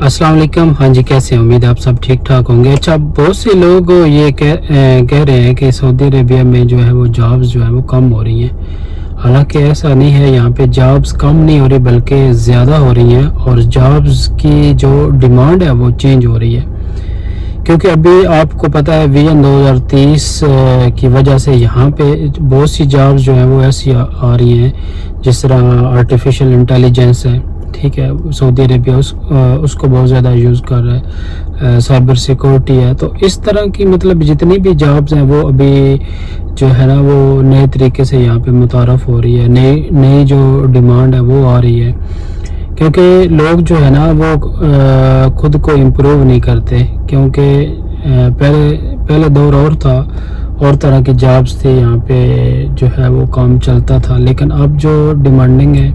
अस्सलाम वालेकुम। हाँ जी, कैसे हैं? उम्मीद है आप सब ठीक ठाक होंगे। अच्छा, बहुत से लोग ये कह रहे हैं कि सऊदी अरेबिया में जो है वो जॉब्स जो है वो कम हो रही हैं। हालांकि ऐसा नहीं है, यहाँ पे जॉब्स कम नहीं हो रही बल्कि ज़्यादा हो रही हैं और जॉब्स की जो डिमांड है वो चेंज हो रही है। क्योंकि अभी आपको पता है विजन 2030 की वजह से यहाँ पे बहुत सी जॉब्स जो हैं वो ऐसी आ रही हैं, जिस तरह आर्टिफिशियल इंटेलिजेंस है, ठीक है, सऊदी अरेबिया उसको बहुत ज़्यादा यूज़ कर रहा है। साइबर सिक्योरिटी है, तो इस तरह की मतलब जितनी भी जॉब्स हैं वो अभी जो है ना वो नए तरीके से यहाँ पे मुतारफ़ हो रही है, नई नई जो डिमांड है वो आ रही है। क्योंकि लोग जो है ना वो खुद को इम्प्रूव नहीं करते, क्योंकि पहले पहले दौर और था, और तरह की जॉब्स थे यहाँ पे जो है वो काम चलता था। लेकिन अब जो डिमांडिंग है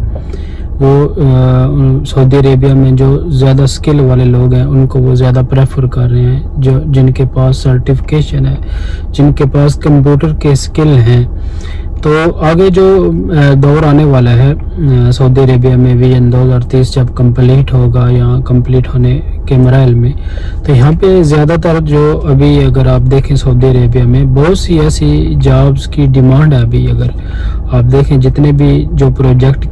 वो सऊदी अरेबिया में जो ज़्यादा स्किल वाले लोग हैं उनको वो ज़्यादा प्रेफर कर रहे हैं, जो जिनके पास सर्टिफिकेशन है, जिनके पास कंप्यूटर के स्किल हैं। तो आगे जो दौर आने वाला है सऊदी अरेबिया में विजन 2030 जब कंप्लीट होगा या कंप्लीट होने के मराइल में, तो यहाँ पे ज़्यादातर जो अभी अगर आप देखें सऊदी अरेबिया में बहुत सी ऐसी जॉब्स की डिमांड है। अभी अगर आप देखें जितने भी जो प्रोजेक्ट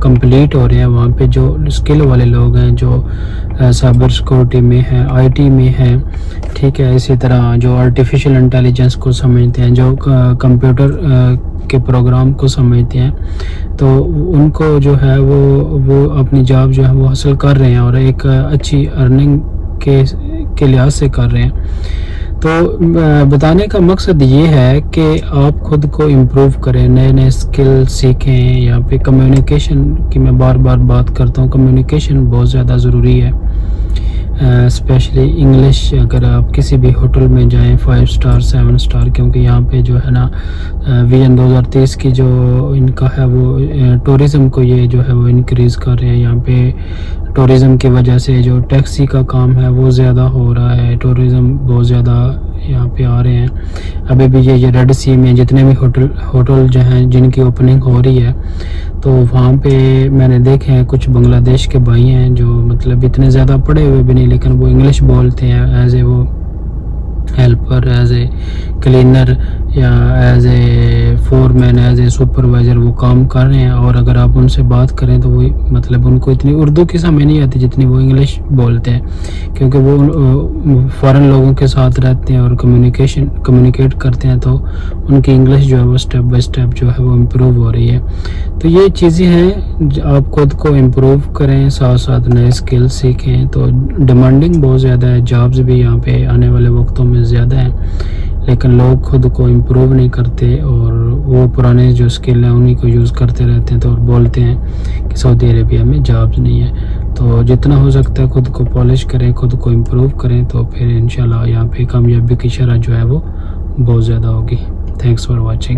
कंप्लीट हो रहे हैं वहाँ पे जो स्किल वाले लोग हैं, जो साइबर सिक्योरिटी में है, आईटी में है, ठीक है, इसी तरह जो आर्टिफिशियल इंटेलिजेंस को समझते हैं, जो कंप्यूटर के प्रोग्राम को समझते हैं, तो उनको जो है वो अपनी जॉब जो है वो हासिल कर रहे हैं और एक अच्छी अर्निंग के लिहाज से कर रहे हैं। तो बताने का मकसद ये है कि आप खुद को इम्प्रूव करें, नए नए स्किल सीखें। यहाँ पे कम्युनिकेशन की मैं बार बार बात करता हूँ, कम्युनिकेशन बहुत ज़्यादा ज़रूरी है, स्पेशली इंग्लिश। अगर आप किसी भी होटल में जाएं 5 स्टार 7 स्टार, क्योंकि यहाँ पे जो है ना विजन 2030 की जो इनका है वो टूरिज़म को ये जो है वो इंक्रीज़ कर रहे हैं। यहाँ पे टूरिज़म की वजह से जो टैक्सी का काम है वो ज़्यादा हो रहा है, टूरिज़म बहुत ज़्यादा यहाँ पे आ रहे हैं। अभी भी ये रेड सी में जितने भी होटल जो हैं जिनकी ओपनिंग हो रही है, तो वहाँ पे मैंने देखे हैं कुछ बांग्लादेश के भाई हैं जो मतलब इतने ज़्यादा पढ़े हुए भी नहीं, लेकिन वो इंग्लिश बोलते हैं, एज ए वो हेल्पर, एज ए क्लीनर या as a foreman, as a supervisor वो काम कर रहे हैं। और अगर आप उनसे बात करें तो वो मतलब उनको इतनी उर्दू की समझ नहीं आती जितनी वो इंग्लिश बोलते हैं, क्योंकि वो फ़ॉरेन लोगों के साथ रहते हैं और कम्युनिकेट करते हैं, तो उनकी इंग्लिश जो है वो स्टेप बाय स्टेप जो है वो इम्प्रूव हो रही है। तो ये चीज़ें हैं, आप खुद को इम्प्रूव करें, साथ साथ नए स्किल सीखें। तो डिमांडिंग बहुत ज़्यादा है, जॉब्स भी यहाँ पे आने वाले वक्तों में ज़्यादा हैं, लेकिन लोग खुद को इम्प्रूव नहीं करते और वो पुराने जो स्किल हैं उन्हीं को यूज़ करते रहते हैं। तो और बोलते हैं कि सऊदी अरेबिया में जॉब्स नहीं है। तो जितना हो सकता है खुद को पॉलिश करें, खुद को इम्प्रूव करें, तो फिर इंशाल्लाह यहाँ पे कामयाबी की शरह जो है वो बहुत ज़्यादा होगी। Thanks for watching.